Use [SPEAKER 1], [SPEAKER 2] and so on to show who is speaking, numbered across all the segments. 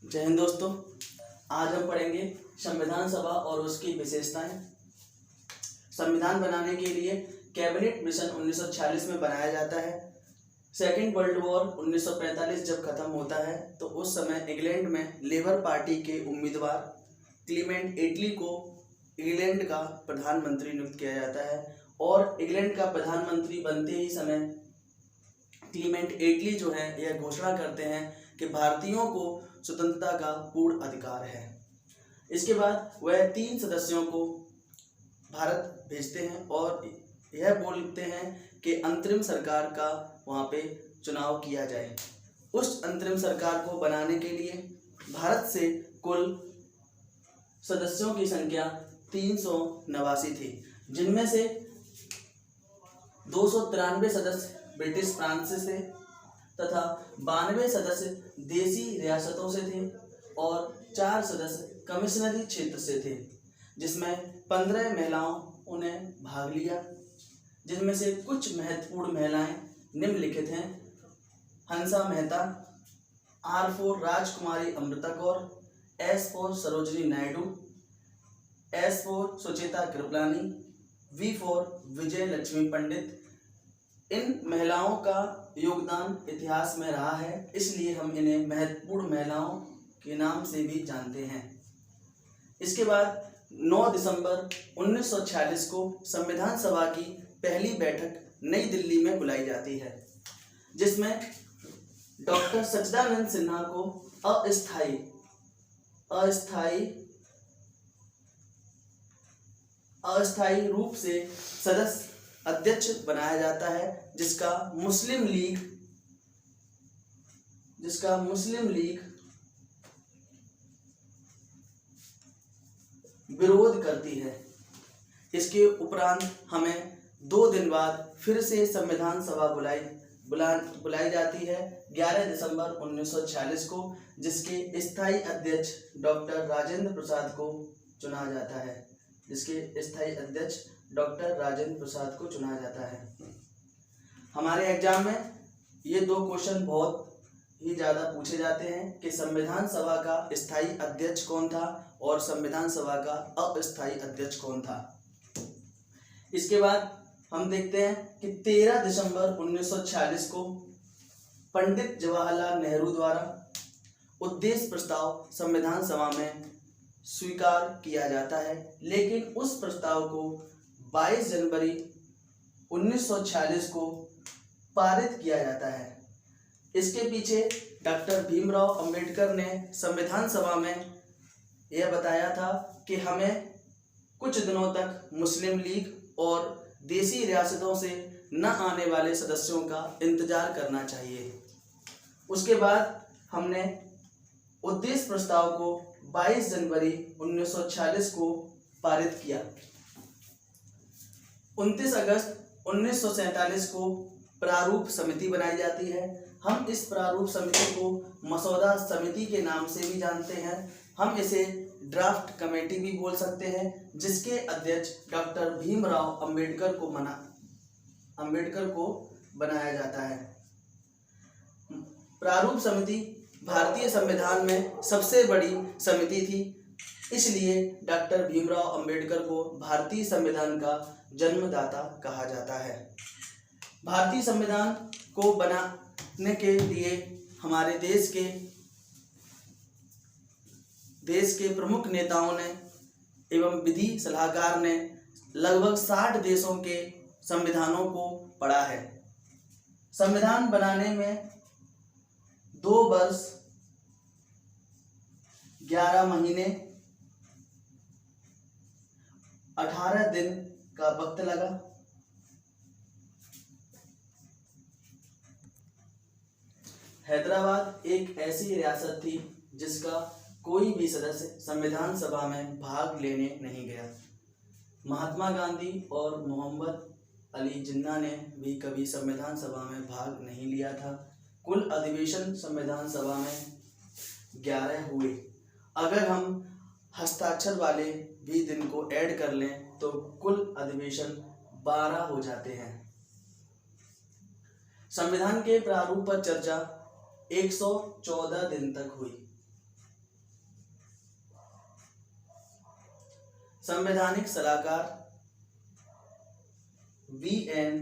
[SPEAKER 1] जय हिंद दोस्तों। आज हम पढ़ेंगे संविधान सभा और उसकी विशेषताएं। संविधान बनाने के लिए कैबिनेट मिशन 1946 में बनाया जाता है। सेकेंड वर्ल्ड वॉर 1945 जब खत्म होता है तो उस समय इंग्लैंड में लेबर पार्टी के उम्मीदवार क्लीमेंट एटली को इंग्लैंड का प्रधानमंत्री नियुक्त किया जाता है और इंग्लैंड का प्रधानमंत्री बनते ही समय क्लीमेंट एटली जो है यह घोषणा करते हैं कि भारतीयों को स्वतंत्रता का पूर्ण अधिकार है। इसके बाद वह 3 सदस्यों को भारत भेजते हैं और यह बोलते हैं कि अंतरिम सरकार का वहाँ पे चुनाव किया जाए। उस अंतरिम सरकार को बनाने के लिए भारत से कुल सदस्यों की संख्या 389 थी, जिनमें से 293 सदस्य ब्रिटिश फ्रांस से तथा 92 सदस्य देसी रियासतों से थे और 4 सदस्य कमिश्नरी क्षेत्र से थे, जिसमें 15 महिलाओं ने भाग लिया, जिनमें से कुछ महत्वपूर्ण महिलाएं निम्नलिखित हैं: Hansa Mehta, R for Rajkumari Amrita Kaur, S for Sarojini Naidu, S for Sucheta Kripalani, V for Vijay Lakshmi Pandit. इन महिलाओं का योगदान इतिहास में रहा है, इसलिए हम इन्हें महत्वपूर्ण महिलाओं के नाम से भी जानते हैं। इसके बाद 9 दिसंबर 1946 को संविधान सभा की पहली बैठक नई दिल्ली में बुलाई जाती है, जिसमें डॉक्टर सच्चिदानंद सिन्हा को अस्थायी रूप से सदस्य अध्यक्ष बनाया जाता है, जिसका मुस्लिम लीग विरोध करती है। इसके उपरांत हमें 2 दिन बाद फिर से संविधान सभा बुलाई जाती है 11 दिसंबर 1946 को, जिसके स्थायी अध्यक्ष डॉक्टर राजेंद्र प्रसाद को चुना जाता है। हमारे एग्जाम में ये 2 क्वेश्चन बहुत ही ज़्यादा पूछे जाते हैं कि संविधान सभा का स्थायी अध्यक्ष कौन था और संविधान सभा का अस्थायी अध्यक्ष कौन था। इसके बाद हम देखते हैं कि 13 दिसंबर 1946 को पंडित जवाहरलाल नेहरू द्वारा उद्देश्य प्रस्ताव संविधान सभा में स्वीकार किया जाता है, लेकिन उस प्रस्ताव को 22 जनवरी 1946 को पारित किया जाता है। इसके पीछे डॉक्टर भीमराव अंबेडकर ने संविधान सभा में यह बताया था कि हमें कुछ दिनों तक मुस्लिम लीग और देसी रियासतों से न आने वाले सदस्यों का इंतजार करना चाहिए। उसके बाद हमने उद्देश्य प्रस्ताव को 22 जनवरी 1946 को पारित किया। 29 अगस्त 1947 को प्रारूप समिति बनाई जाती है। हम इस प्रारूप समिति को मसौदा समिति के नाम से भी जानते हैं। हम इसे ड्राफ्ट कमेटी भी बोल सकते हैं, जिसके अध्यक्ष डॉक्टर भीमराव अंबेडकर को बनाया जाता है। प्रारूप समिति भारतीय संविधान में सबसे बड़ी समिति थी, इसलिए डॉक्टर भीमराव अंबेडकर को भारतीय संविधान का जन्मदाता कहा जाता है। भारतीय संविधान को बनाने के लिए हमारे देश के प्रमुख नेताओं ने एवं विधि सलाहकार ने लगभग 60 देशों के संविधानों को पढ़ा है। संविधान बनाने में 2 वर्ष 11 महीने 18 दिन का वक्त लगा। हैदराबाद एक ऐसी रियासत थी जिसका कोई भी सदस्य संविधान सभा में भाग लेने नहीं गया। महात्मा गांधी और मोहम्मद अली जिन्ना ने भी कभी संविधान सभा में भाग नहीं लिया था। कुल अधिवेशन संविधान सभा में 11 हुए। अगर हम हस्ताक्षर वाले भी दिन को ऐड कर लें तो कुल अधिवेशन 12 हो जाते हैं। संविधान के प्रारूप पर चर्चा 114 दिन तक हुई। संवैधानिक सलाहकार V.N.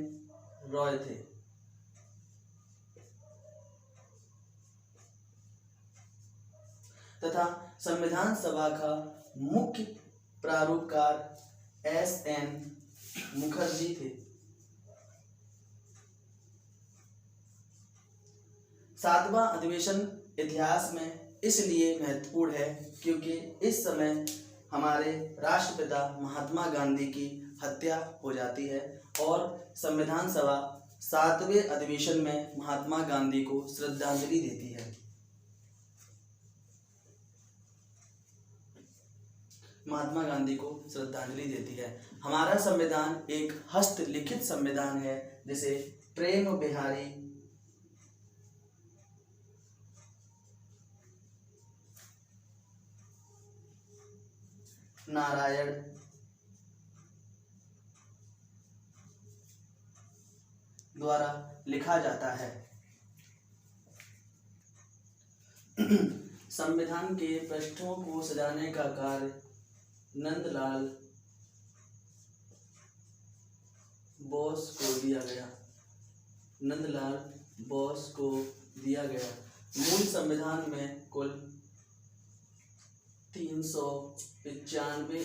[SPEAKER 1] रॉय थे। तथा संविधान सभा का मुख्य प्रारूपकार S.N. मुखर्जी थे। 7वां अधिवेशन इतिहास में इसलिए महत्वपूर्ण है क्योंकि इस समय हमारे राष्ट्रपिता महात्मा गांधी की हत्या हो जाती है और संविधान सभा 7वें अधिवेशन में महात्मा गांधी को श्रद्धांजलि देती है। महात्मा गांधी को श्रद्धांजलि देती है। हमारा संविधान एक हस्तलिखित संविधान है जिसे प्रेम बिहारी नारायण द्वारा लिखा जाता है। संविधान के पृष्ठों को सजाने का कार्य नंदलाल बोस को दिया गया। नंदलाल बोस को दिया गया। मूल संविधान में कुल 395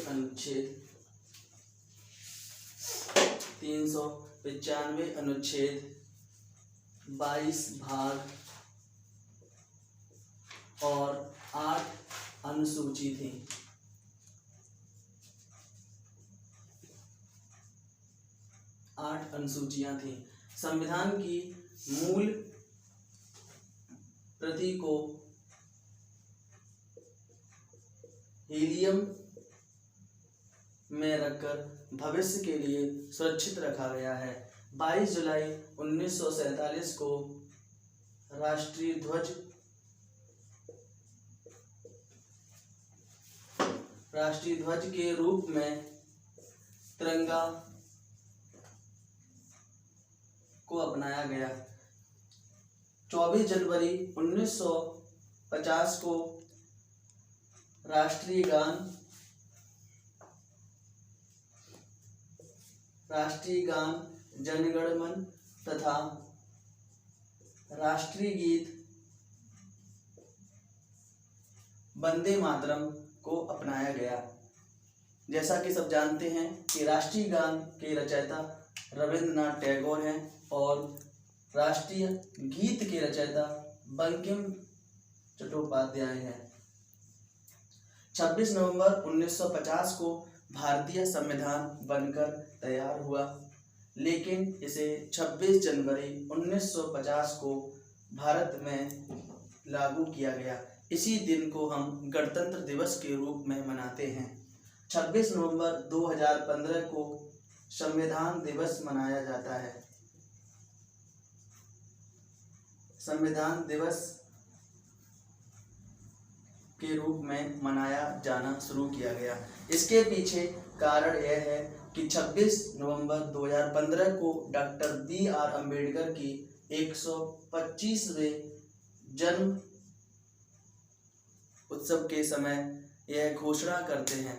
[SPEAKER 1] अनुच्छेद 22 भाग और 8 अनुसूची थी। 8 अनुसूचियां थी। संविधान की मूल प्रति को हीलियम में रखकर भविष्य के लिए सुरक्षित रखा गया है। 22 जुलाई 1947 को राष्ट्रीय ध्वज के रूप में तिरंगा को अपनाया गया। 24 जनवरी 1950 को राष्ट्रीय गान जनगण मन तथा राष्ट्रीय गीत वंदे मातरम को अपनाया गया। जैसा कि सब जानते हैं कि राष्ट्रीय गान के रचयिता रविंद्रनाथ टैगोर हैं और राष्ट्रीय गीत के रचयिता बंकिम चट्टोपाध्याय हैं। 26 नवंबर 1950 को भारतीय संविधान बनकर तैयार हुआ, लेकिन इसे 26 जनवरी 1950 को भारत में लागू किया गया। इसी दिन को हम गणतंत्र दिवस के रूप में मनाते हैं। 26 नवंबर 2015 को संविधान दिवस मनाया जाता है। संविधान दिवस के रूप में मनाया जाना शुरू किया गया। इसके पीछे कारण यह है कि 26 नवंबर 2015 को डॉक्टर B.R. अम्बेडकर की 125वें जन्म उत्सव के समय यह घोषणा करते हैं